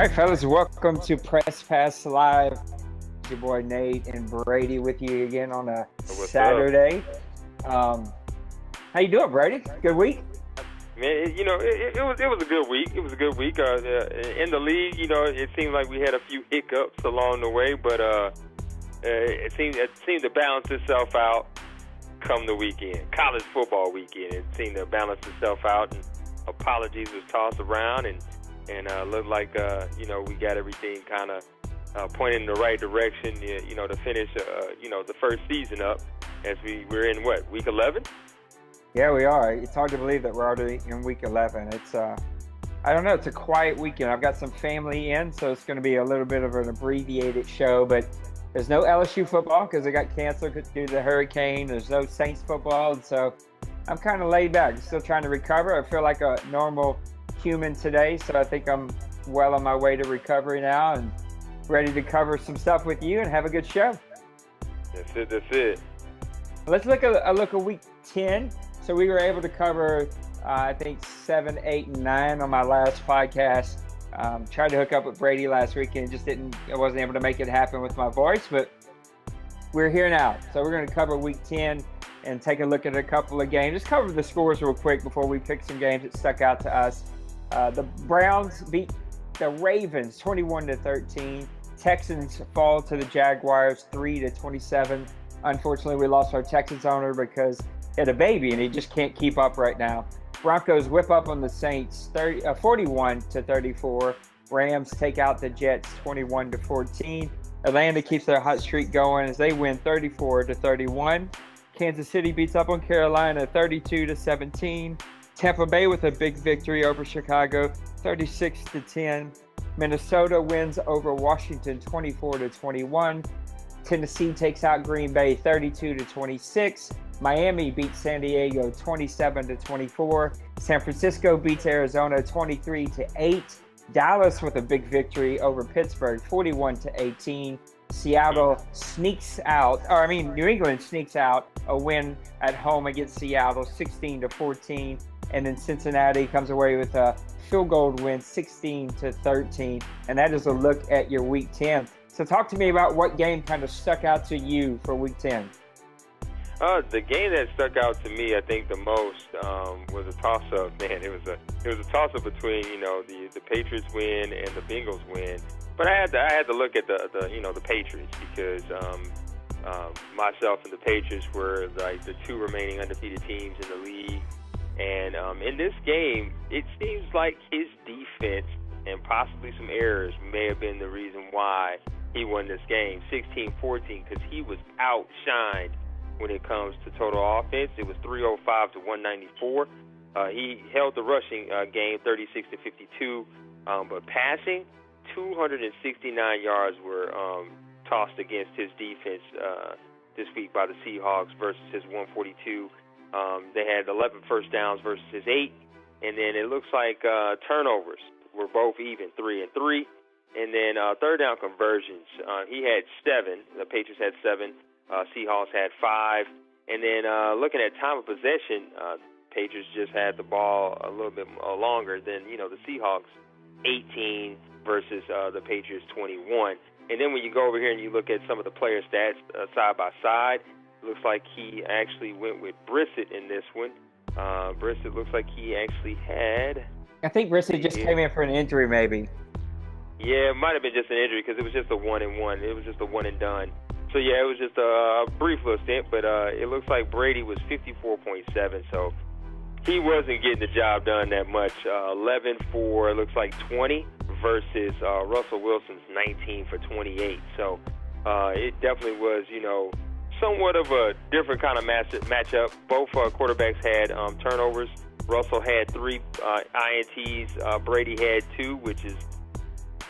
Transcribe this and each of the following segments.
right, fellas, welcome to Press Pass Live. Your boy Nate and Brady with you again on a What's Saturday. How you doing, Brady? Good week? Man, it was a good week. It was a good week. In the league, it seemed like we had a few hiccups along the way, but it seemed to balance itself out come the weekend. College football weekend, it seemed to balance itself out, and apologies was tossed around, and looked like we got everything kind of pointed in the right direction. To finish the first season up as we're in week 11. Yeah, we are. It's hard to believe that we're already in week 11. It's I don't know. It's a quiet weekend. I've got some family in, so it's going to be a little bit of an abbreviated show. But there's no LSU football because it got canceled due to the hurricane. There's no Saints football, and so I'm kind of laid back. Still trying to recover. I feel like a normal human today, so I think I'm well on my way to recovery now and ready to cover some stuff with you and have a good show. That's it. Let's look at week 10. So we were able to cover, I think, 7, 8, and 9 on my last podcast. Tried to hook up with Brady last week and I wasn't able to make it happen with my voice, but we're here now. So we're going to cover week 10 and take a look at a couple of games. Just cover the scores real quick before we pick some games that stuck out to us. The Browns beat the Ravens 21-13. Texans fall to the Jaguars 3-27. Unfortunately, we lost our Texans owner because he had a baby and he just can't keep up right now. Broncos whip up on the Saints 41-34. Rams take out the Jets 21-14. Atlanta keeps their hot streak going as they win 34-31. Kansas City beats up on Carolina 32-17. Tampa Bay with a big victory over Chicago 36-10. Minnesota wins over Washington 24-21. Tennessee takes out Green Bay 32-26. Miami beats San Diego 27-24. San Francisco beats Arizona 23-8. Dallas with a big victory over Pittsburgh 41-18. New England sneaks out a win at home against Seattle 16-14. And then Cincinnati comes away with a field goal win 16-13. And that is a look at your week 10. So talk to me about what game kind of stuck out to you for week 10. The game that stuck out to me, I think, the most was a toss-up. Man, it was a toss-up between the Patriots win and the Bengals win. But I had to look at the Patriots because myself and the Patriots were like the two remaining undefeated teams in the league. And in this game, it seems like his defense and possibly some errors may have been the reason why he won this game, 16-14, because he was outshined when it comes to total offense. It was 305-194. He held the rushing game 36-52, but passing, 269 yards were tossed against his defense this week by the Seahawks versus his 142. They had 11 first downs versus his 8, and then it looks like turnovers were both even, 3 and 3. And then third down conversions, he had 7. The Patriots had 7. Seahawks had 5. And then looking at time of possession, Patriots just had the ball a little bit longer than, the Seahawks, 18 versus the Patriots 21. And then when you go over here and you look at some of the player stats side by side, it looks like he actually went with Brissett in this one. Brissett looks like he actually had... I think Brissett just came in for an injury maybe. Yeah, it might have been just an injury because it was just a 1-and-1. It was just a one and done. So, yeah, it was just a brief little stint, but it looks like Brady was 54.7, so he wasn't getting the job done that much. 11 for, it looks like 20 versus Russell Wilson's 19 for 28. So it definitely was, somewhat of a different kind of matchup. Both quarterbacks had turnovers. Russell had 3 INTs. Brady had 2, which is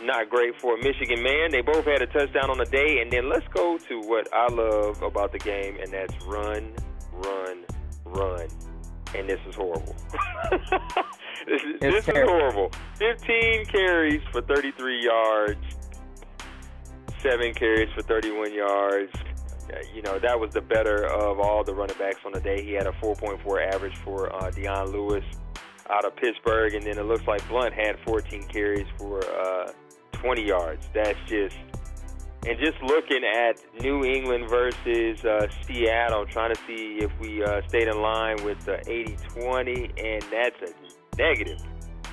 not great for a Michigan man. They both had a touchdown on the day. And then let's go to what I love about the game, and that's run, run, run. And this is horrible. This is horrible. 15 carries for 33 yards, 7 carries for 31 yards. That was the better of all the running backs on the day. He had a 4.4 average for Deion Lewis out of Pittsburgh. And then it looks like Blunt had 14 carries for 20 yards. That's just – and just looking at New England versus Seattle, trying to see if we stayed in line with the 80-20, and that's a negative.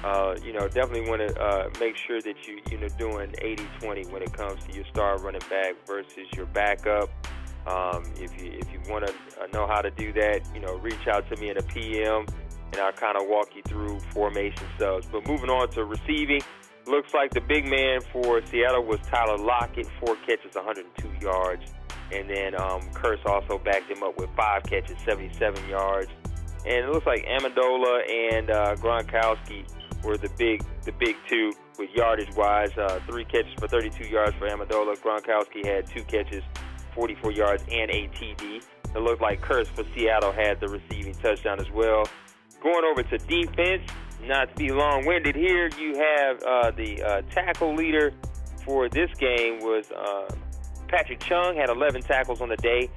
Definitely want to make sure that you're doing 80-20 when it comes to your star running back versus your backup. If you want to know how to do that, reach out to me in a PM, and I'll kind of walk you through formation subs. But moving on to receiving, looks like the big man for Seattle was Tyler Lockett, 4 catches, 102 yards. And then Curse also backed him up with 5 catches, 77 yards. And it looks like Amendola and Gronkowski were the big two with yardage-wise. 3 catches for 32 yards for Amendola. Gronkowski had 2 catches, 44 yards, and a TD. It looked like Curse for Seattle had the receiving touchdown as well. Going over to defense, not to be long-winded here, you have the tackle leader for this game was Patrick Chung, had 11 tackles on the day,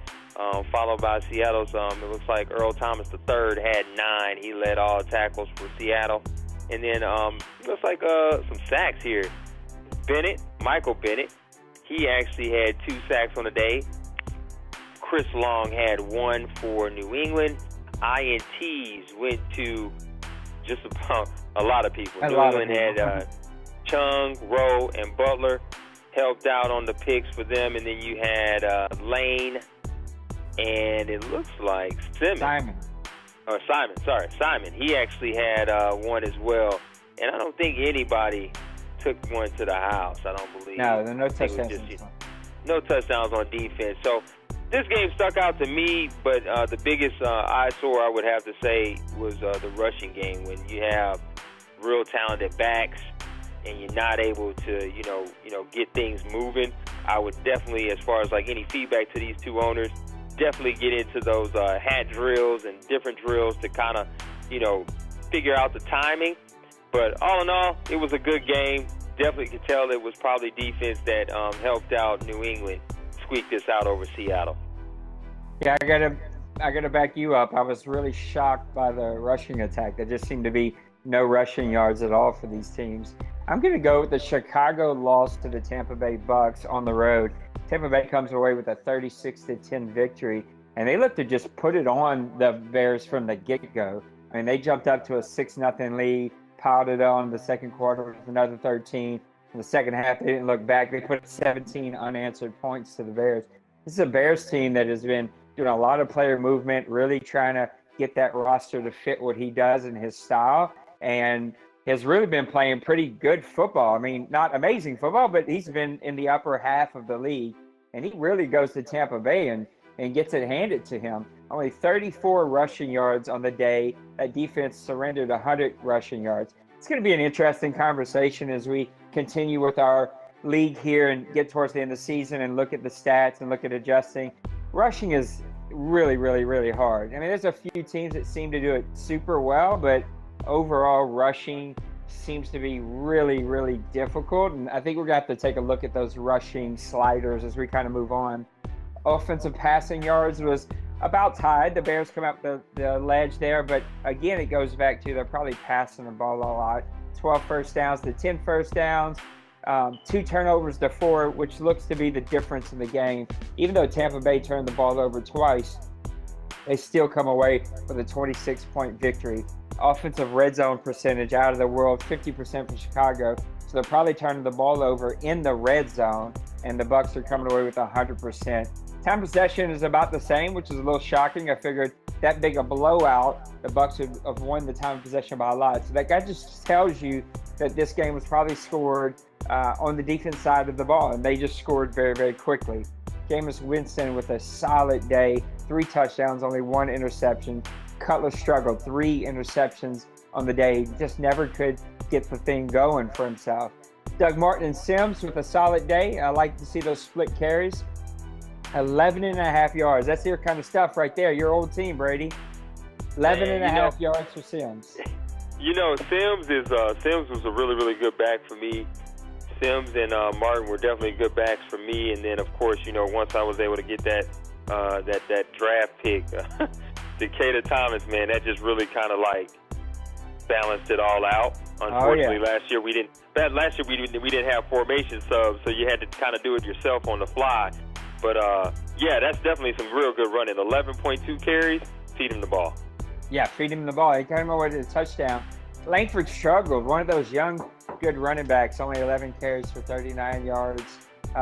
followed by Seattle's, it looks like Earl Thomas III had 9. He led all tackles for Seattle. And then looks like some sacks here. Michael Bennett, he actually had 2 sacks on the day. Chris Long had 1 for New England. INTs went to just about a lot of people. New England had Chung, Rowe, and Butler helped out on the picks for them. And then you had Lane, and it looks like Simon. Simon. He actually had 1 as well. And I don't think anybody took 1 to the house, I don't believe. No, there are no touchdowns. No touchdowns on defense. So this game stuck out to me, but the biggest eyesore I would have to say was the rushing game. When you have real talented backs and you're not able to, get things moving, I would definitely, as far as like any feedback to these two owners, definitely get into those hat drills and different drills to kind of, figure out the timing. But all in all, it was a good game. Definitely could tell it was probably defense that helped out New England squeak this out over Seattle. Yeah, I gotta back you up. I was really shocked by the rushing attack. There just seemed to be no rushing yards at all for these teams. I'm gonna go with the Chicago loss to the Tampa Bay Bucks on the road. Tampa Bay comes away with a 36-10 victory, and they look to just put it on the Bears from the get-go. I mean, they jumped up to a 6-0 lead, piled it on the second quarter with another 13. In the second half, they didn't look back. They put 17 unanswered points to the Bears. This is a Bears team that has been doing a lot of player movement, really trying to get that roster to fit what he does and his style, and has really been playing pretty good football. I mean, not amazing football, but he's been in the upper half of the league, and he really goes to Tampa Bay and gets it handed to him. Only 34 rushing yards on the day. That defense surrendered 100 rushing yards. It's going to be an interesting conversation as we continue with our league here and get towards the end of the season and look at the stats and look at adjusting. Rushing is really, really, really hard. I mean, there's a few teams that seem to do it super well, but overall rushing seems to be really, really difficult. And I think we're going to have to take a look at those rushing sliders as we kind of move on. Offensive passing yards was about tied. The Bears come up the ledge there, but again, it goes back to they're probably passing the ball a lot. 12 first downs to 10 first downs, 2 turnovers to 4, which looks to be the difference in the game. Even though Tampa Bay turned the ball over twice, they still come away with a 26-point victory. Offensive red zone percentage out of the world, 50% for Chicago. So they're probably turning the ball over in the red zone, and the Bucs are coming away with 100%. Time possession is about the same, which is a little shocking. I figured that big a blowout, the Bucs would have won the time of possession by a lot. So that guy just tells you that this game was probably scored on the defense side of the ball, and they just scored very, very quickly. Jameis Winston with a solid day, 3 touchdowns, only 1 interception. Cutler struggled, 3 interceptions on the day, just never could get the thing going for himself. Doug Martin and Sims with a solid day. I like to see those split carries. 11.5 yards. That's your kind of stuff right there. Your old team, Brady. 11.5 yards for Sims. Sims was a really, really good back for me. Sims and Martin were definitely good backs for me. And then, of course, once I was able to get that draft pick, Decatur Thomas, man, that just really kind of like balanced it all out. Unfortunately, last year we didn't have formation subs, so you had to kind of do it yourself on the fly. But yeah, that's definitely some real good running. 11.2 carries, feed him the ball. Yeah, feed him the ball. He got him away to the touchdown. Langford struggled. One of those young, good running backs, only 11 carries for 39 yards.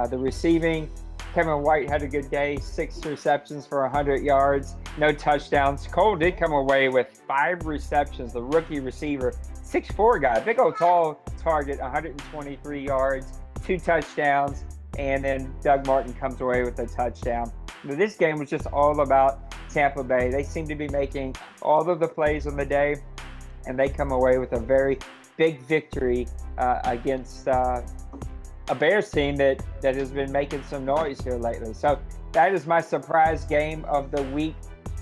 The receiving, Kevin White had a good day, 6 receptions for 100 yards, no touchdowns. Cole did come away with 5 receptions, the rookie receiver, 6'4" guy, big old tall target, 123 yards, 2 touchdowns, and then Doug Martin comes away with a touchdown. But this game was just all about Tampa Bay. They seem to be making all of the plays on the day, and they come away with a very big victory against a Bears team that has been making some noise here lately. So that is my surprise game of the week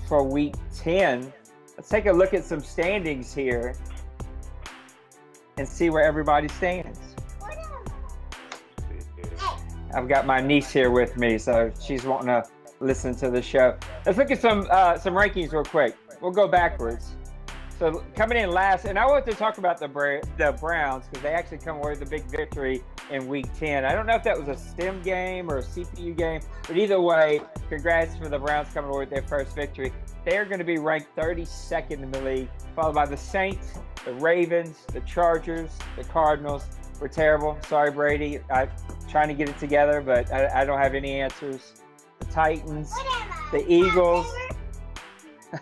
for week 10. Let's take a look at some standings here and see where everybody stands. I've got my niece here with me, so she's wanting to listen to the show. Let's look at some rankings real quick. We'll go backwards. So coming in last, and I want to talk about the Browns because they actually come away with a big victory in Week 10. I don't know if that was a STEM game or a CPU game, but either way, congrats for the Browns coming away with their first victory. They're going to be ranked 32nd in the league, followed by the Saints, the Ravens, the Chargers, the Cardinals. We're terrible. Sorry, Brady. I'm trying to get it together, but I don't have any answers. The Titans, the Eagles,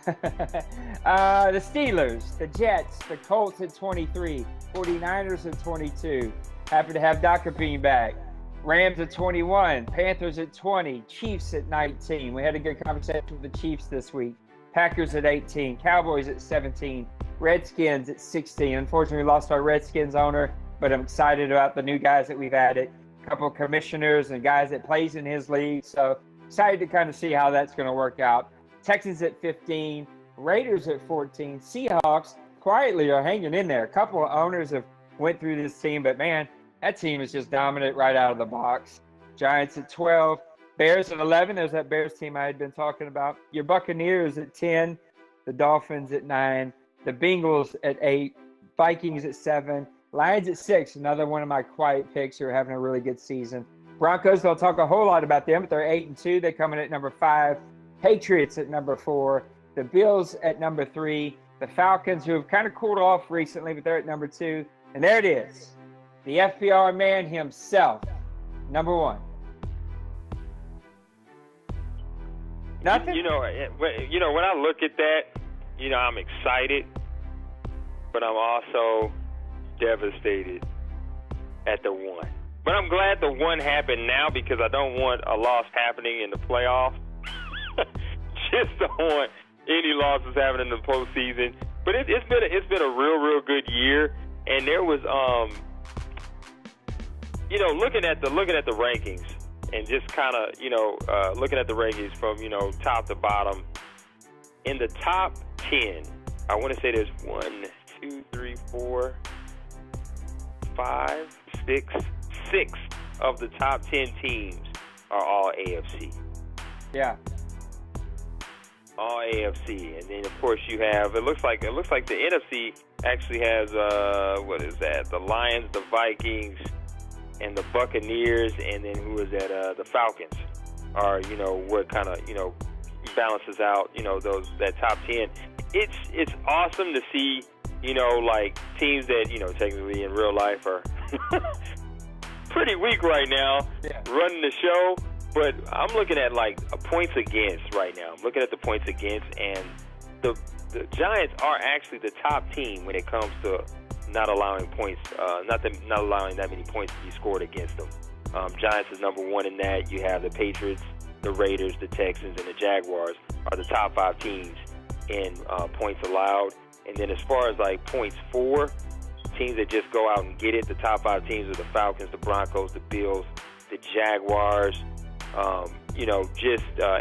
the Steelers, the Jets, the Colts at 23, 49ers at 22. Happy to have Dr. Bean back. Rams at 21, Panthers at 20, Chiefs at 19. We had a good conversation with the Chiefs this week. Packers at 18, Cowboys at 17, Redskins at 16. Unfortunately, we lost our Redskins owner, but I'm excited about the new guys that we've added. A couple of commissioners and guys that plays in his league. So excited to kind of see how that's going to work out. Texans at 15, Raiders at 14, Seahawks quietly are hanging in there. A couple of owners have went through this team, but man, that team is just dominant right out of the box. Giants at 12, Bears at 11. There's that Bears team I had been talking about. Your Buccaneers at 10, the Dolphins at 9, the Bengals at 8, Vikings at 7, Lions at 6, another one of my quiet picks who are having a really good season. Broncos, don't talk a whole lot about them, but they're 8-2. They come in at number 5. Patriots at number 4. The Bills at number 3. The Falcons, who have kind of cooled off recently, but they're at number 2. And there it is. The FPR man himself, number 1. Nothing? You know, when I look at that, I'm excited, but I'm also devastated at the 1. But I'm glad the 1 happened now because I don't want a loss happening in the playoffs. Just don't want any losses happening in the postseason. But it's been a real good year, and there was looking at the rankings and just kind of looking at the rankings from top to bottom. In the top 10, I want to say there's 1, 2, 3, 4, 5, 6 of the top 10 teams are all AFC. Yeah. All AFC, and then of course you have. It looks like the NFC actually has what is that? The Lions, the Vikings, and the Buccaneers, and then who is that? The Falcons are what kind of balances out that top 10. It's awesome to see like teams that technically in real life are pretty weak right now, running the show. But I'm looking at like points against right now. I'm looking at the points against, and the Giants are actually the top team when it comes to not allowing points, not allowing that many points to be scored against them. Giants is number 1 in that. You have the Patriots, the Raiders, the Texans, and the Jaguars are the top 5 teams in points allowed. And then as far as like points for, teams that just go out and get it, the top 5 teams are the Falcons, the Broncos, the Bills, the Jaguars.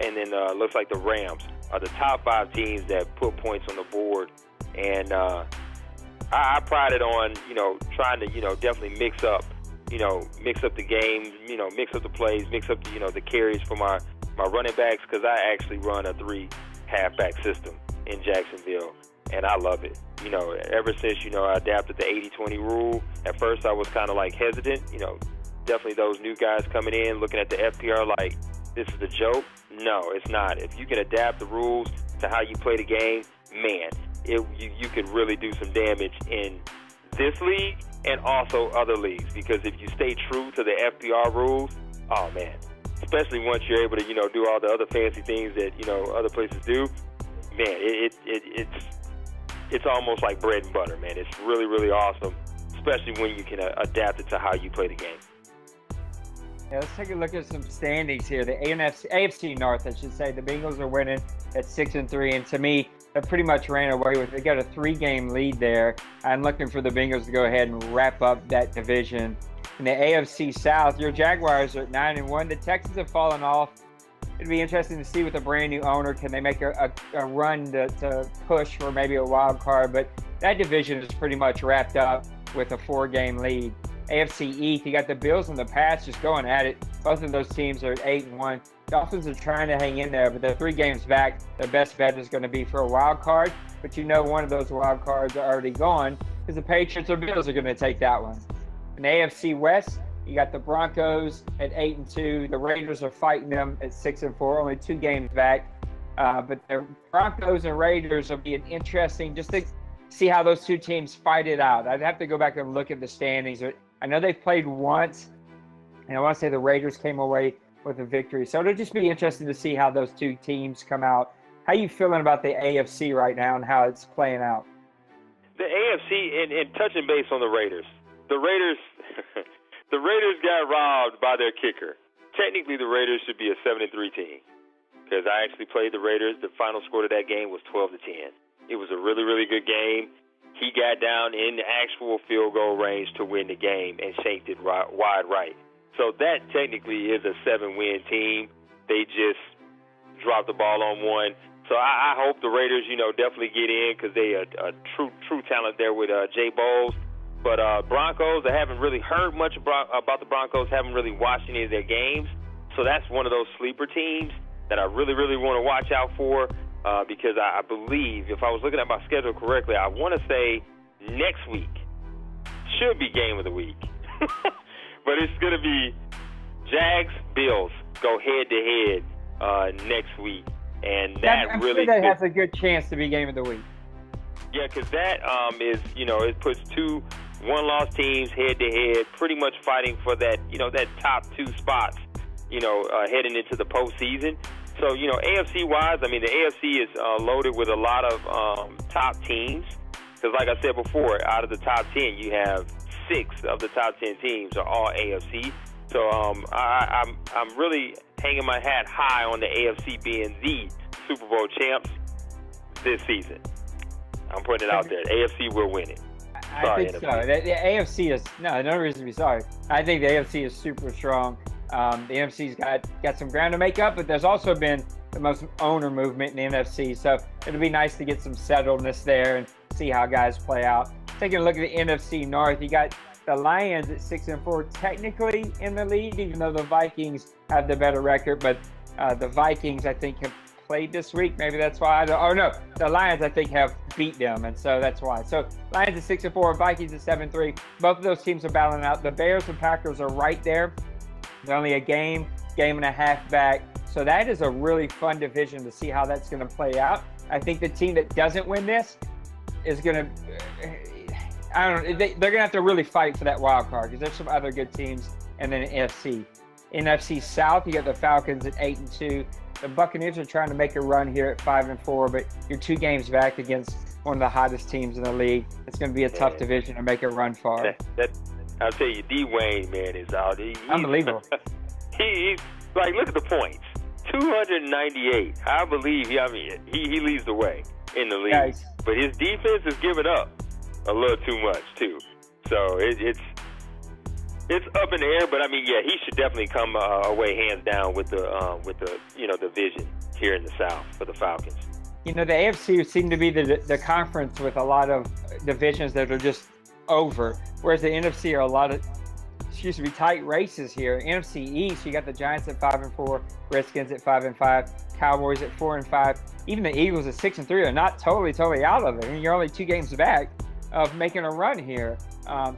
And then looks like the Rams are the top 5 teams that put points on the board. And I pride it on, trying to, definitely mix up the games, mix up the plays, mix up the carries for my running backs, because I actually run a 3 halfback system in Jacksonville. and I love it. Ever since, I adapted the 80-20 rule, at first I was kind of like hesitant, definitely those new guys coming in, looking at the FPR like, this is a joke. No, it's not. If you can adapt the rules to how you play the game, man, you could really do some damage in this league and also other leagues, because if you stay true to the FPR rules, oh man, especially once you're able to, do all the other fancy things that, other places do, man, it's almost like bread and butter, man. It's really, really awesome, especially when you can adapt it to how you play the game. Yeah, let's take a look at some standings here. The AFC North, I should say. The Bengals are winning at 6-3, and to me, they pretty much ran away with it. They got a 3-game lead there. I'm looking for the Bengals to go ahead and wrap up that division. In the AFC South, your Jaguars are at 9-1. The Texans have fallen off. It'd be interesting to see with a brand new owner, can they make a run to push for maybe a wild card? But that division is pretty much wrapped up with a 4-game lead. AFC East, you got the Bills and the Pats just going at it. Both of those teams are at 8-1. Dolphins are trying to hang in there, but they're 3 games back. Their best bet is going to be for a wild card, but one of those wild cards are already gone because the Patriots or Bills are going to take that one. In the AFC West, you got the Broncos at 8-2. The Raiders are fighting them at 6-4, only 2 games back. But the Broncos and Raiders will be an interesting, just to see how those 2 teams fight it out. I'd have to go back and look at the standings. I know they've played once, and I want to say the Raiders came away with a victory. So it'll just be interesting to see how those 2 teams come out. How you feeling about the AFC right now and how it's playing out? The AFC, and touching base on the Raiders. The Raiders got robbed by their kicker. Technically, the Raiders should be a 7-3 team, because I actually played the Raiders. The final score of that game was 12-10. It was a really, really good game. He got down in the actual field goal range to win the game and shanked it wide right. So that technically is a 7-win team. They just dropped the ball on one. So I hope the Raiders, definitely get in, because they are a true talent there with Jay Bowles. But Broncos, I haven't really heard much about the Broncos, haven't really watched any of their games. So that's one of those sleeper teams that I really, really want to watch out for. Because I believe, if I was looking at my schedule correctly, I want to say next week should be game of the week. But it's going to be Jags-Bills go head-to-head next week. And that I'm really sure that has a good chance to be game of the week. Yeah, because that is, it puts 2 one-loss teams head-to-head, pretty much fighting for that, that top 2 spots, heading into the postseason. So, AFC-wise, the AFC is loaded with a lot of top teams. Because like I said before, out of the top 10, you have 6 of the top 10 teams are all AFC. So I'm really hanging my hat high on the AFC being the Super Bowl champs this season. I'm putting it out there. The AFC will win it. Sorry, I think so. The AFC is no reason to be sorry. I think the AFC is super strong. The NFC's got some ground to make up, but there's also been the most owner movement in the NFC. So it'll be nice to get some settledness there and see how guys play out. Taking a look at the NFC North, you got the Lions at 6-4, technically in the lead, even though the Vikings have the better record. But the Vikings, I think, have played this week. Maybe that's why. The Lions, I think, have beat them, and so that's why. So Lions at 6-4, Vikings at 7-3. Both of those teams are battling out. The Bears and Packers are right there. They're only a game and a half back. So that is a really fun division to see how that's going to play out. I think the team that doesn't win this is going to, they're going to have to really fight for that wild card, because there's some other good teams. And then NFC. NFC South, you got the Falcons at 8-2. The Buccaneers are trying to make a run here at 5-4, but you're 2 games back against one of the hottest teams in the league. It's going to be a tough division to make a run for. I'll tell you, D. Wayne, man, is out. He's unbelievable. He's like, look at the points. 298. I believe he leads the way in the league. Nice. But his defense is giving up a little too much too. So it's up in the air. But he should definitely come away hands down with the division here in the South for the Falcons. The AFC seemed to be the conference with a lot of divisions that are just over, whereas the NFC are a lot of tight races here. NFC East, you got the Giants at 5-4, Redskins at 5-5, Cowboys at 4-5. Even the Eagles at 6-3 are not totally out of it. I mean, you're only 2 games back of making a run here.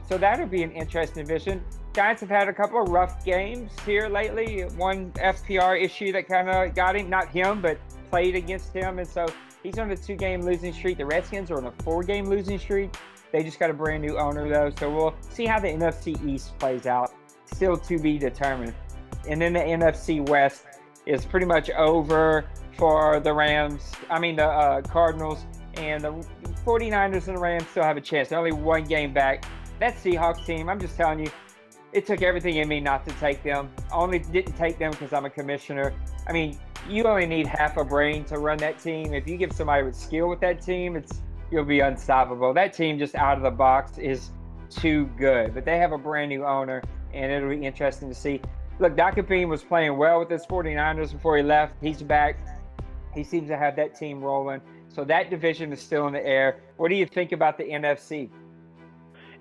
So that'll be an interesting division. Giants have had a couple of rough games here lately. One FPR issue that kind of got him, not him, but played against him. And so he's on a 2-game losing streak. The Redskins are on a 4-game losing streak. They just got a brand new owner, though. So we'll see how the NFC East plays out. Still to be determined. And then the NFC West is pretty much over for the the Cardinals. And the 49ers and the Rams still have a chance. They're only 1 game back. That Seahawks team, I'm just telling you, it took everything in me not to take them. I only didn't take them because I'm a commissioner. I mean, you only need half a brain to run that team. If you give somebody with skill with that team, you'll be unstoppable. That team just out of the box is too good. But they have a brand new owner, and it'll be interesting to see. Look, Bean was playing well with his 49ers before he left. He's back. He seems to have that team rolling. So that division is still in the air. What do you think about the NFC?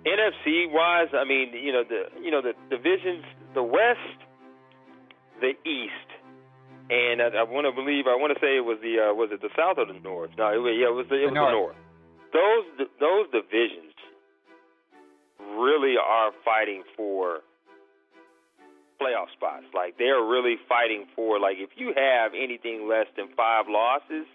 NFC wise, I mean, the divisions, the West, the East, and I want to say it was the South or the North? No, it was the North. Those divisions really are fighting for playoff spots. Like, they're really fighting for, like, if you have anything less than 5 losses,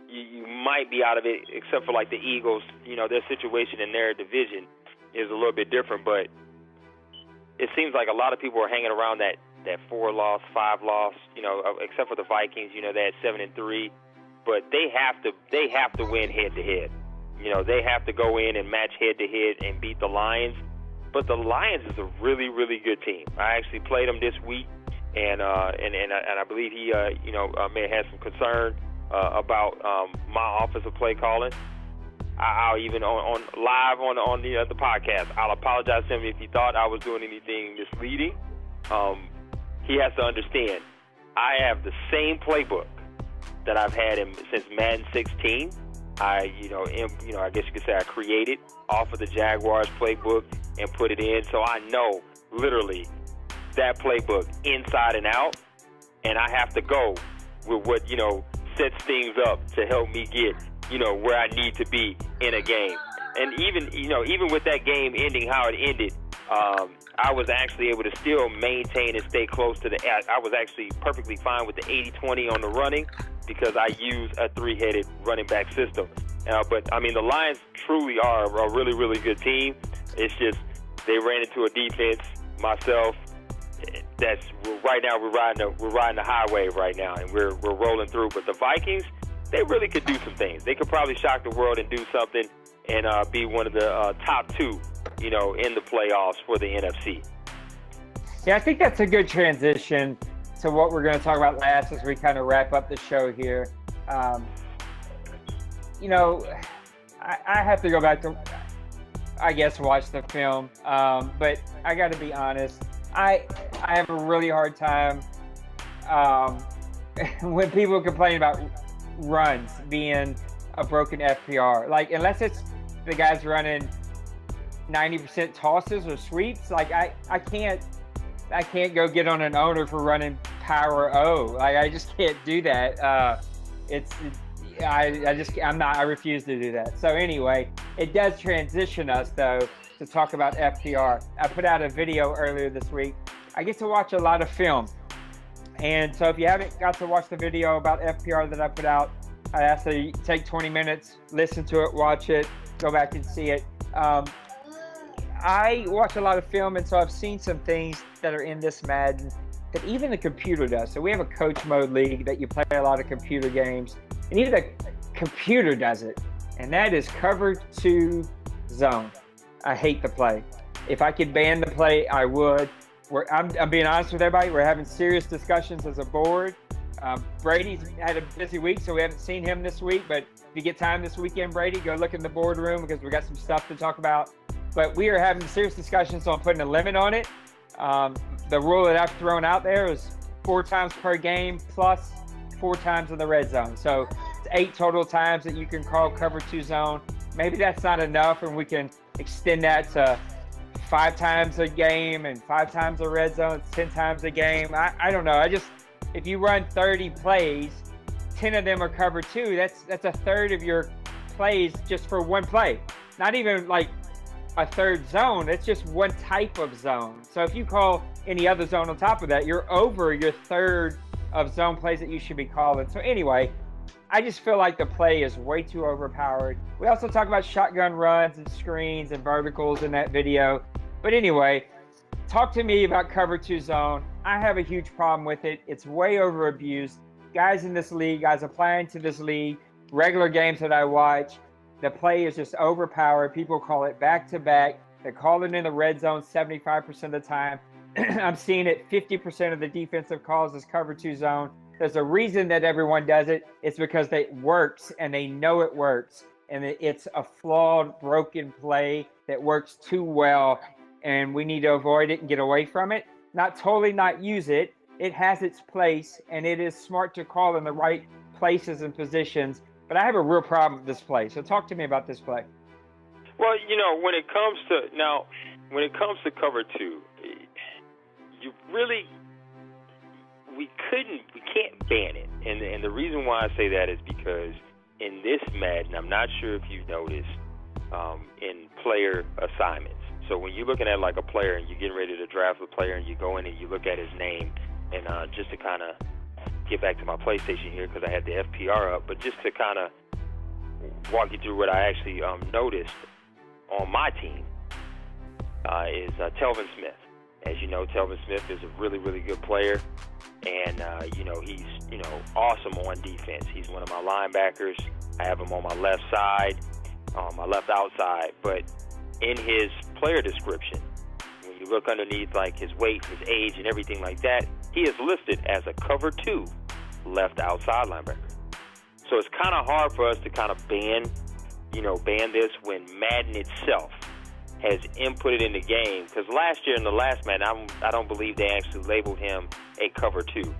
you might be out of it, except for, like, the Eagles. Their situation in their division is a little bit different, but it seems like a lot of people are hanging around that 4-loss, 5-loss, except for the Vikings. They had 7-3, but they have to win head-to-head. They have to go in and match head-to-head and beat the Lions. But the Lions is a really, really good team. I actually played them this week, and I believe he may have had some concern about my offensive play calling. I'll even on live on the podcast, I'll apologize to him if he thought I was doing anything misleading. He has to understand, I have the same playbook that I've had since Madden 16. I guess you could say I created off of the Jaguars playbook and put it in. So I know literally that playbook inside and out, and I have to go with what, sets things up to help me get, where I need to be in a game. And even with that game ending how it ended, I was actually able to still maintain and stay close to I was actually perfectly fine with the 80-20 on the running because I use a 3-headed running back system. But, I mean, the Lions truly are a really, really good team. It's just they ran into a defense, myself, that's right now we're riding the highway right now, and we're rolling through. But the Vikings, they really could do some things. They could probably shock the world and do something and be one of the top 2, in the playoffs for the NFC. Yeah, I think that's a good transition to what we're going to talk about last as we kind of wrap up the show here. I have to go back to, I guess, watch the film. But I got to be honest, I have a really hard time when people complain about runs being a broken FPR. Like, unless it's the guys running 90% tosses or sweeps, like I can't go get on an owner for running power O. Like, I just can't do that. I refuse to do that. So anyway, it does transition us though to talk about FPR. I put out a video earlier this week. I get to watch a lot of film. And so if you haven't got to watch the video about FPR that I put out, I ask that you take 20 minutes, listen to it, watch it, go back and see it. I watch a lot of film, and so I've seen some things that are in this Madden that even the computer does. So we have a coach mode league that you play a lot of computer games, and even the computer does it, and that is cover 2 zone. I hate the play. If I could ban the play, I would. I'm being honest with everybody. We're having serious discussions as a board. Brady's had a busy week, so we haven't seen him this week. But if you get time this weekend, Brady, go look in the boardroom because we got some stuff to talk about. But we are having serious discussions on putting a limit on it. The rule that I've thrown out there is 4 times per game plus 4 times in the red zone. So it's 8 total times that you can call cover 2 zone. Maybe that's not enough, and we can extend that to 5 times a game and 5 times a red zone, 10 times a game. I don't know. If you run 30 plays, 10 of them are cover 2. That's a third of your plays just for one play. Not even like a third zone. It's just one type of zone. So if you call any other zone on top of that, you're over your third of zone plays that you should be calling. So anyway, I just feel like the play is way too overpowered. We also talk about shotgun runs and screens and verticals in that video. But anyway, talk to me about cover 2 zone. I have a huge problem with it. It's way over abused. Guys in this league, guys applying to this league, regular games that I watch, the play is just overpowered. People call it back-to-back. They call it in the red zone 75% of the time. I'm seeing it 50% of the defensive calls is cover 2 zone. There's a reason that everyone does it. It's because it works and they know it works. And it's a flawed, broken play that works too well. And we need to avoid it and get away from it. Not totally not use it. It has its place and it is smart to call in the right places and positions. But I have a real problem with this play. So talk to me about this play. Well, when it comes to cover 2, we can't ban it. And the reason why I say that is because in this Madden, I'm not sure if you've noticed, in player assignments. So when you're looking at like a player and you're getting ready to draft a player and you go in and you look at his name, and just to kind of get back to my PlayStation here because I had the FPR up, but just to kind of walk you through what I actually noticed on my team is Telvin Smith. As you know, Telvin Smith is a really, really good player, and he's awesome on defense. He's one of my linebackers. I have him on my left side, my left outside. But in his player description, when you look underneath like his weight, his age, and everything like that, he is listed as a cover 2 left outside linebacker. So it's kind of hard for us to kind of ban this when Madden itself has inputted in the game. Because last year in the last Madden, I don't believe they actually labeled him a cover 2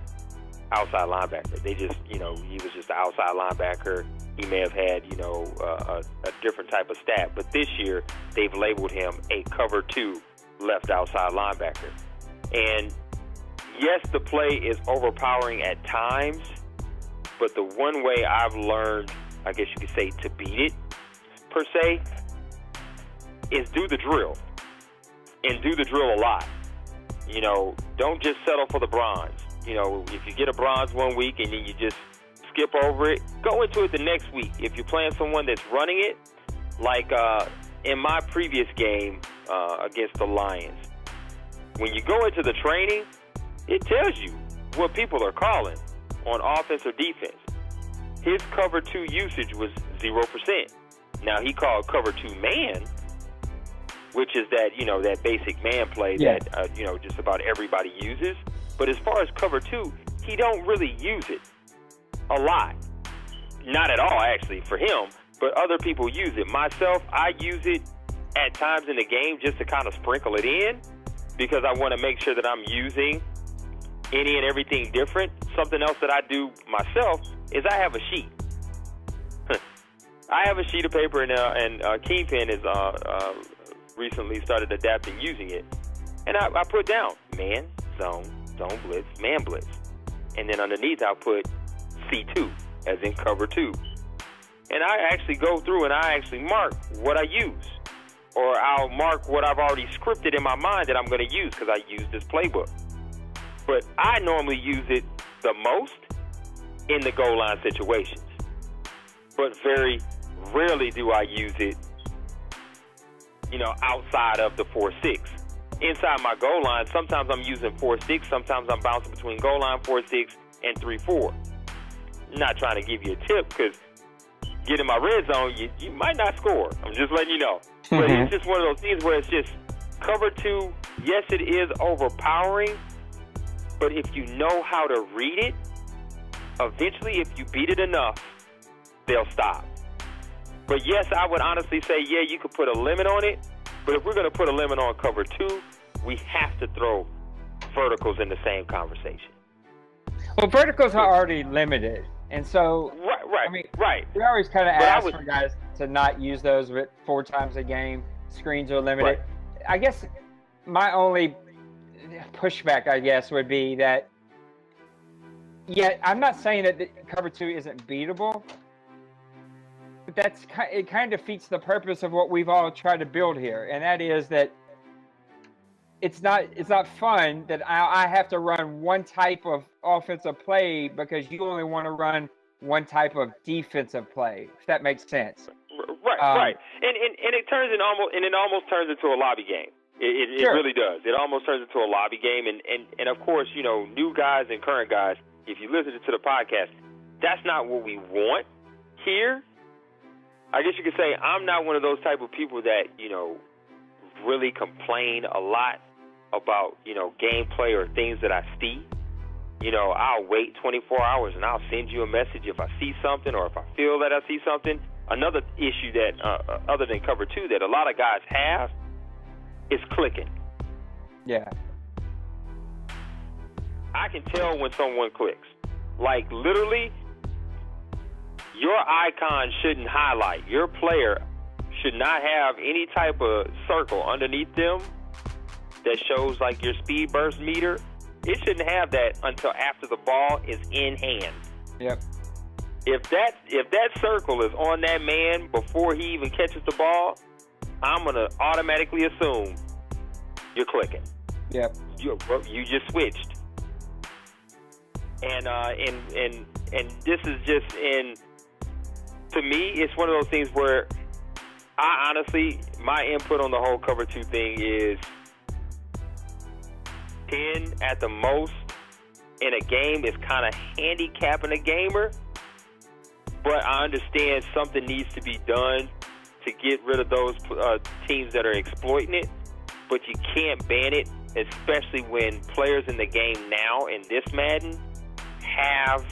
outside linebacker. They just, he was just an outside linebacker. He may have had, a different type of stat. But this year, they've labeled him a cover 2 left outside linebacker. And yes, the play is overpowering at times, but the one way I've learned, I guess you could say, to beat it, per se, is do the drill. And do the drill a lot. Don't just settle for the bronze. If you get a bronze one week and then you just skip over it, go into it the next week. If you're playing someone that's running it, like in my previous game against the Lions, when you go into the training, it tells you what people are calling on offense or defense. His cover 2 usage was 0%. Now, he called cover 2 man, which is that, that basic man play that, just about everybody uses. But as far as cover 2, he don't really use it a lot. Not at all, actually, for him, but other people use it. Myself, I use it at times in the game just to kind of sprinkle it in because I want to make sure that I'm using any and everything different. Something else that I do myself is I have a sheet. I have a sheet of paper, and Kingpin has recently started adapting using it. And I put down man, zone blitz, man blitz. And then underneath I'll put C2, as in cover 2. And I actually go through and I actually mark what I use. Or I'll mark what I've already scripted in my mind that I'm going to use because I use this playbook. But I normally use it the most in the goal line situations. But very rarely do I use it, outside of the 4-6. Inside my goal line, sometimes I'm using 4-6, sometimes I'm bouncing between goal line 4-6 and 3-4. Not trying to give you a tip because get in my red zone, you might not score. I'm just letting you know. But it's just one of those things where it's just cover 2, yes, it is overpowering, but if you know how to read it, eventually if you beat it enough, they'll stop. But yes, I would honestly say, yeah, you could put a limit on it, but if we're going to put a limit on cover 2, we have to throw verticals in the same conversation. Well, verticals are already limited. And so, right. We always kind of ask for guys to not use those 4 times a game. Screens are limited. I guess my only pushback, I guess, would be that, yeah, I'm not saying that the cover 2 isn't beatable, but it kind of defeats the purpose of what we've all tried to build here, and that is that it's not fun that I have to run one type of offensive play because you only want to run one type of defensive play, if that makes sense. Right. And it almost turns into a lobby game. It Sure. really does. It almost turns into a lobby game. And of course, new guys and current guys, if you listen to the podcast, that's not what we want here. I guess you could say I'm not one of those type of people that, really complain a lot about, gameplay or things that I see. I'll wait 24 hours and I'll send you a message if I see something or if I feel that I see something. Another issue that, other than cover 2, that a lot of guys have is clicking. Yeah. I can tell when someone clicks. Like, literally, your icon shouldn't highlight. Your player should not have any type of circle underneath them that shows, like, your speed burst meter. It shouldn't have that until after the ball is in hand. Yep. If that circle is on that man before he even catches the ball, I'm gonna automatically assume you're clicking. Yep. You just switched. And this is just to me, it's one of those things where I honestly, my input on the whole cover 2 thing is 10 at the most in a game is kind of handicapping a gamer. But I understand something needs to be done to get rid of those teams that are exploiting it. But you can't ban it, especially when players in the game now in this Madden have,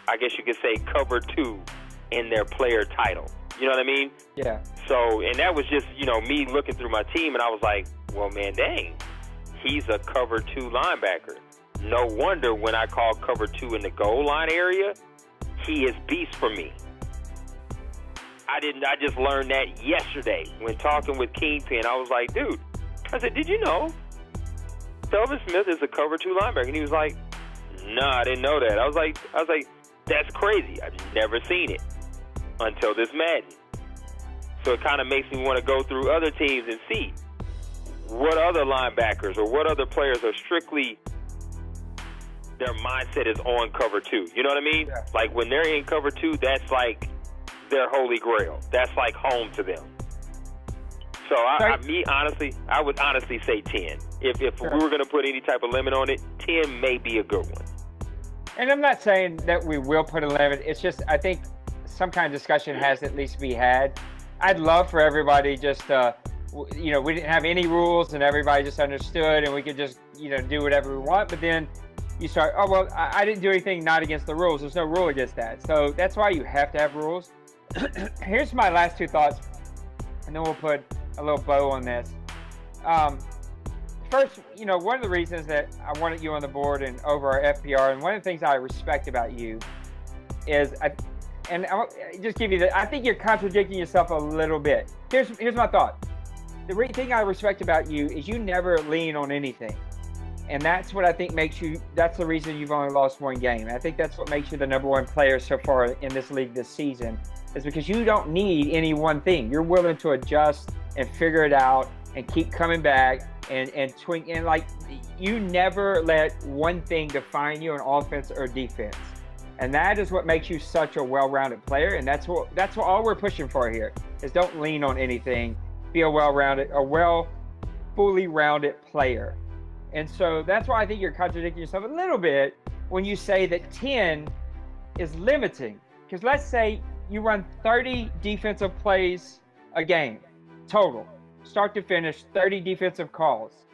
I guess you could say, cover 2 in their player title. You know what I mean? Yeah. So, and that was just, me looking through my team, and I was like, well, man, dang, he's a cover 2 linebacker. No wonder when I call cover 2 in the goal line area, he is beast for me. I just learned that yesterday when talking with Kingpin. I was like, dude, I said, did you know Telvin Smith is a cover 2 linebacker? And he was like, nah, I didn't know that. I was like, that's crazy. I've never seen it until this Madden. So it kind of makes me want to go through other teams and see what other linebackers or what other players are strictly, their mindset is on cover 2. You know what I mean? Yeah. Like when they're in cover 2, that's like their holy grail. That's like home to them. So I would honestly say 10. If we were going to put any type of limit on it, 10 may be a good one. And I'm not saying that we will put a limit. It's just, I think some kind of discussion has to at least be had. I'd love for everybody just we didn't have any rules and everybody just understood and we could just, do whatever we want. But then you start, oh, well, I didn't do anything not against the rules. There's no rule against that. So that's why you have to have rules. Here's my last 2 thoughts, and then we'll put a little bow on this. First, one of the reasons that I wanted you on the board and over our FPR, and one of the things I respect about you is, I'll just give you I think you're contradicting yourself a little bit. Here's my thought. The thing I respect about you is you never lean on anything. And that's what I think that's the reason you've only lost 1 game. I think that's what makes you the number 1 player so far in this league this season, is because you don't need any one thing. You're willing to adjust and figure it out and keep coming back and twink. And like, you never let one thing define you on offense or defense. And that is what makes you such a well-rounded player. And that's what all we're pushing for here, is don't lean on anything. Be a fully rounded player. And so that's why I think you're contradicting yourself a little bit when you say that 10 is limiting. Because let's say you run 30 defensive plays a game, total, start to finish, 30 defensive calls.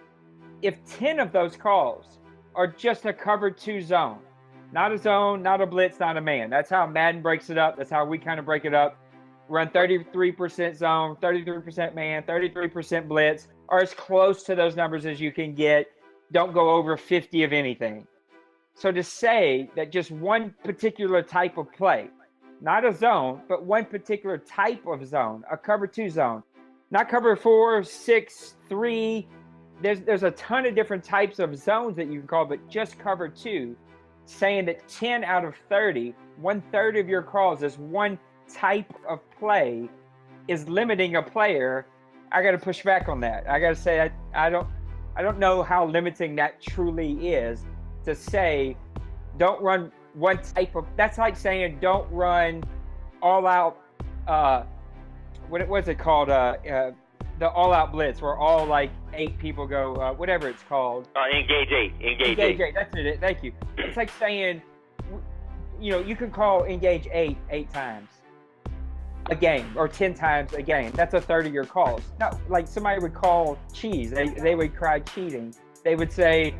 If 10 of those calls are just a cover 2 zone, not a zone, not a blitz, not a man. That's how Madden breaks it up. That's how we kind of break it up. Run 33% zone, 33% man, 33% blitz, or as close to those numbers as you can get. Don't go over 50 of anything. So to say that just one particular type of play, not a zone, but one particular type of zone, a cover 2 zone, not cover 4, 6, 3. There's a ton of different types of zones that you can call, but just cover 2, saying that 10 out of 30, 1/3 of your calls is one type of play, is limiting a player. I got to push back on that. I got to say I don't know how limiting that truly is, to say don't run one type of. That's like saying don't run all out. What was it called? The all out blitz, where all like 8 people go. Whatever it's called. Engage 8. Engage 8. That's it. Thank you. It's like saying, you can call engage 8 times a game, or 10 times a game. That's a third of your calls. Not like somebody would call cheese. They would cry cheating. They would say,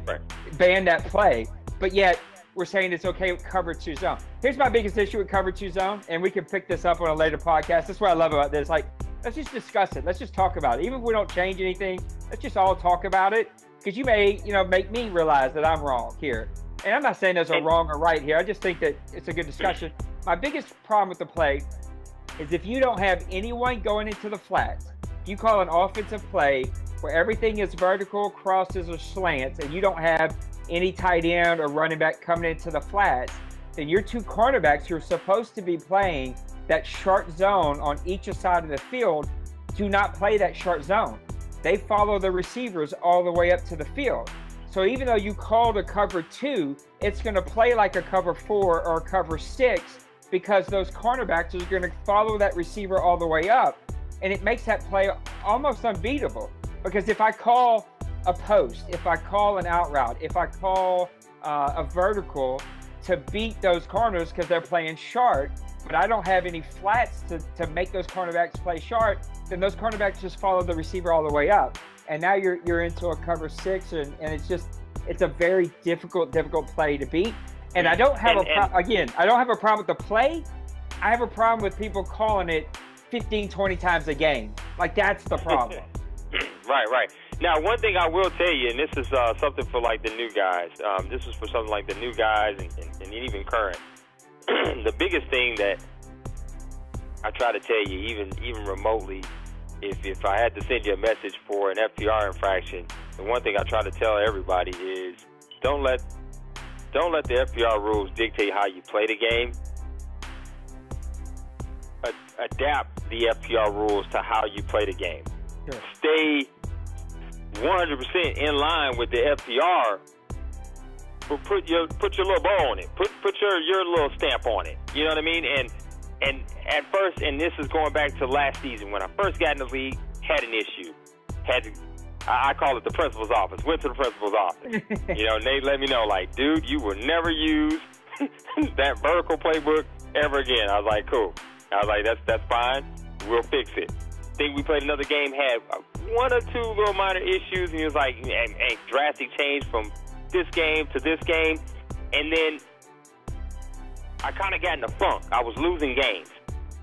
ban that play. But yet we're saying it's okay with cover 2 zone. Here's my biggest issue with cover 2 zone, and we can pick this up on a later podcast. That's what I love about this. Like, let's just discuss it. Let's just talk about it. Even if we don't change anything, let's just all talk about it. Because you may, make me realize that I'm wrong here. And I'm not saying there's a wrong or right here. I just think that it's a good discussion. My biggest problem with the play is if you don't have anyone going into the flats, if you call an offensive play where everything is vertical, crosses, or slants, and you don't have any tight end or running back coming into the flats, then your 2 cornerbacks who are supposed to be playing that short zone on each side of the field do not play that short zone. They follow the receivers all the way up to the field. So even though you called a cover 2, it's going to play like a cover 4 or a cover 6, because those cornerbacks are going to follow that receiver all the way up. And it makes that play almost unbeatable. Because if I call a post, if I call an out route, if I call a vertical to beat those corners because they're playing short, but I don't have any flats to make those cornerbacks play short, then those cornerbacks just follow the receiver all the way up. And now you're into a cover 6, and it's a very difficult play to beat. And I don't have I don't have a problem with the play. I have a problem with people calling it 15, 20 times a game. Like, that's the problem. Right. Now, one thing I will tell you, and this is something for like the new guys. This is for something like the new guys and even current. The biggest thing that I try to tell you, even remotely, if I had to send you a message for an FPR infraction, the one thing I try to tell everybody is don't let the FPR rules dictate how you play the game. Adapt the FPR rules to how you play the game. Sure. Stay 100% in line with the FPR, but put your little bow on it. Put your little stamp on it. You know what I mean? And at first, and this is going back to last season, when I first got in the league, had an issue. I call it the principal's office. Went to the principal's office. Nate let me know, like, dude, you will never use that vertical playbook ever again. I was like, cool. I was like, that's fine. We'll fix it. Think we played another game, had 1 or 2 little minor issues, and he was like, a drastic change from this game to this game. And then I kind of got in the funk. I was losing games.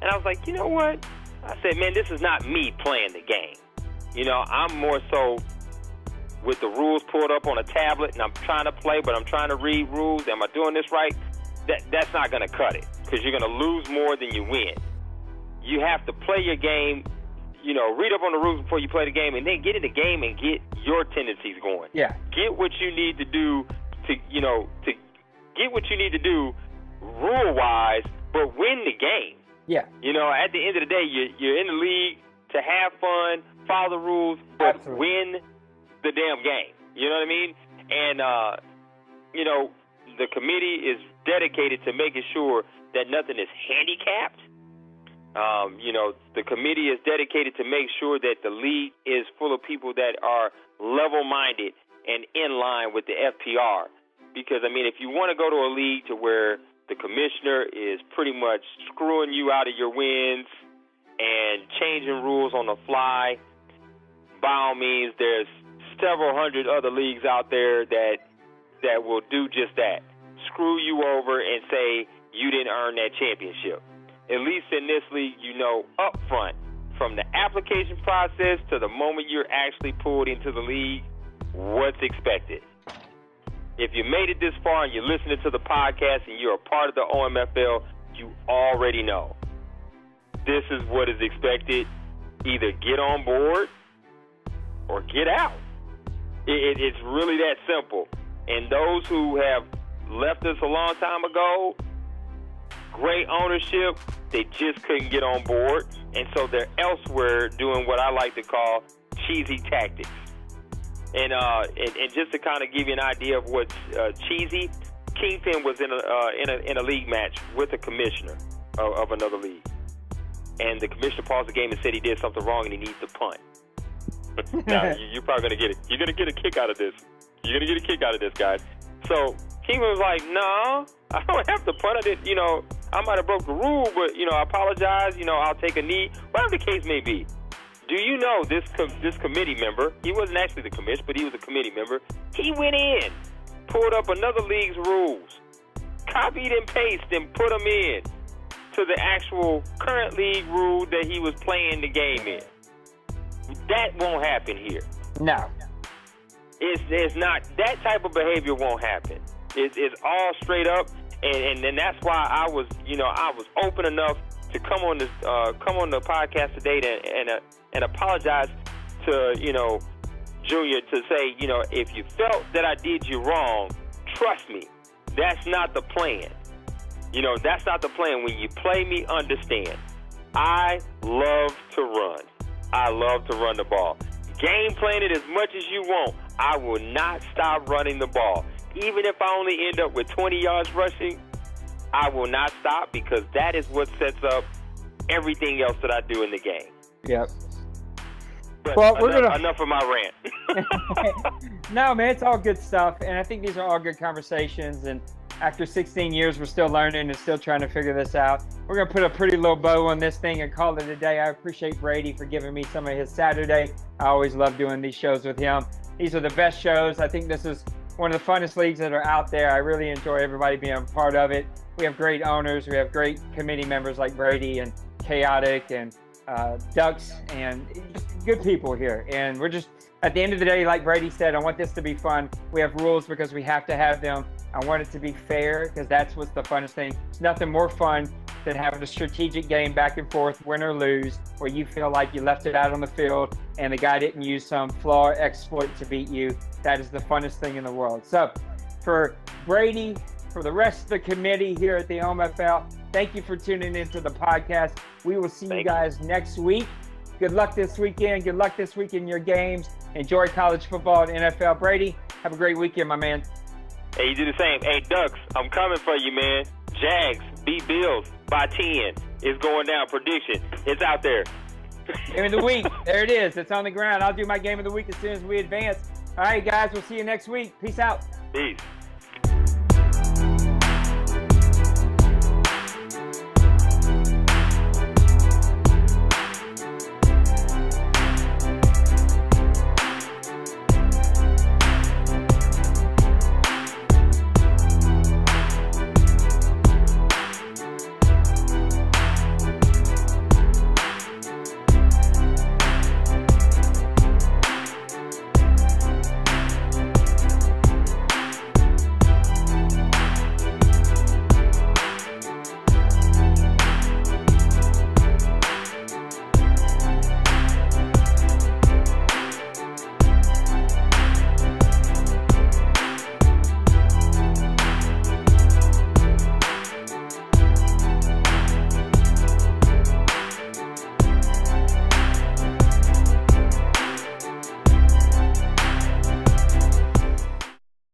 And I was like, you know what? I said, man, this is not me playing the game. I'm more so with the rules pulled up on a tablet, and I'm trying to play, but I'm trying to read rules. Am I doing this right? That's not going to cut it, because you're going to lose more than you win. You have to play your game, read up on the rules before you play the game, and then get in the game and get your tendencies going. Yeah. Get what you need to do to get what you need to do rule-wise, but win the game. Yeah. At the end of the day, you're in the league to have fun, follow the rules, but win the damn game. You know what I mean? And, the committee is dedicated to making sure that nothing is handicapped. The committee is dedicated to make sure that the league is full of people that are level-minded and in line with the FPR. Because, if you want to go to a league to where the commissioner is pretty much screwing you out of your wins and changing rules on the fly, by all means, there's several hundred other leagues out there that will do just that. Screw you over and say you didn't earn that championship. At least in this league, up front, from the application process to the moment you're actually pulled into the league, what's expected. If you made it this far and you're listening to the podcast and you're a part of the OMFL, you already know. This is what is expected. Either get on board or get out. It's really that simple. And those who have left us a long time ago, great ownership, they just couldn't get on board. And so they're elsewhere doing what I like to call cheesy tactics. And just to kind of give you an idea of what's cheesy, Kingpin was in a league match with a commissioner of another league. And the commissioner paused the game and said he did something wrong and he needs to punt. Now, you're probably going to get it. You're going to get a kick out of this. You're going to get a kick out of this, guys. So Kingpin was like, no, I don't have to punt. I might have broke the rule, but, I apologize. I'll take a knee. Whatever the case may be. Do you know this committee member, he wasn't actually the commissioner, but he was a committee member. He went in, pulled up another league's rules, copied and pasted and put them in to the actual current league rule that he was playing the game in. That won't happen here. No. It's not. That type of behavior won't happen. It's all straight up, and that's why I was open enough to come on the podcast today and apologize to Junior, to say if you felt that I did you wrong, trust me, that's not the plan. That's not the plan. When you play me, understand. I love to run. I love to run the ball. Game plan it as much as you want. I will not stop running the ball. Even if I only end up with 20 yards rushing, I will not stop, because that is what sets up everything else that I do in the game. Yep. But well, enough of my rant. No, man, it's all good stuff. And I think these are all good conversations. And after 16 years, we're still learning and still trying to figure this out. We're going to put a pretty little bow on this thing and call it a day. I appreciate Brady for giving me some of his Saturday. I always love doing these shows with him. These are the best shows. I think this is one of the funnest leagues that are out there. I really enjoy everybody being a part of it. We have great owners. We have great committee members like Brady and Chaotic and Ducks and just good people here. And we're just, at the end of the day, like Brady said, I want this to be fun. We have rules because we have to have them. I want it to be fair, because that's what's the funnest thing. There's nothing more fun than having a strategic game back and forth, win or lose, where you feel like you left it out on the field and the guy didn't use some flaw or exploit to beat you. That is the funnest thing in the world. So for Brady, for the rest of the committee here at the OMFL, thank you for tuning into the podcast. We will see you guys next week. Good luck this weekend. Good luck this week in your games. Enjoy college football and NFL. Brady, have a great weekend, my man. Hey, you do the same. Hey, Ducks, I'm coming for you, man. Jags beat Bills by 10. It's going down. Prediction. It's out there. Game of the week. There it is. It's on the ground. I'll do my game of the week as soon as we advance. All right, guys. We'll see you next week. Peace out. Peace.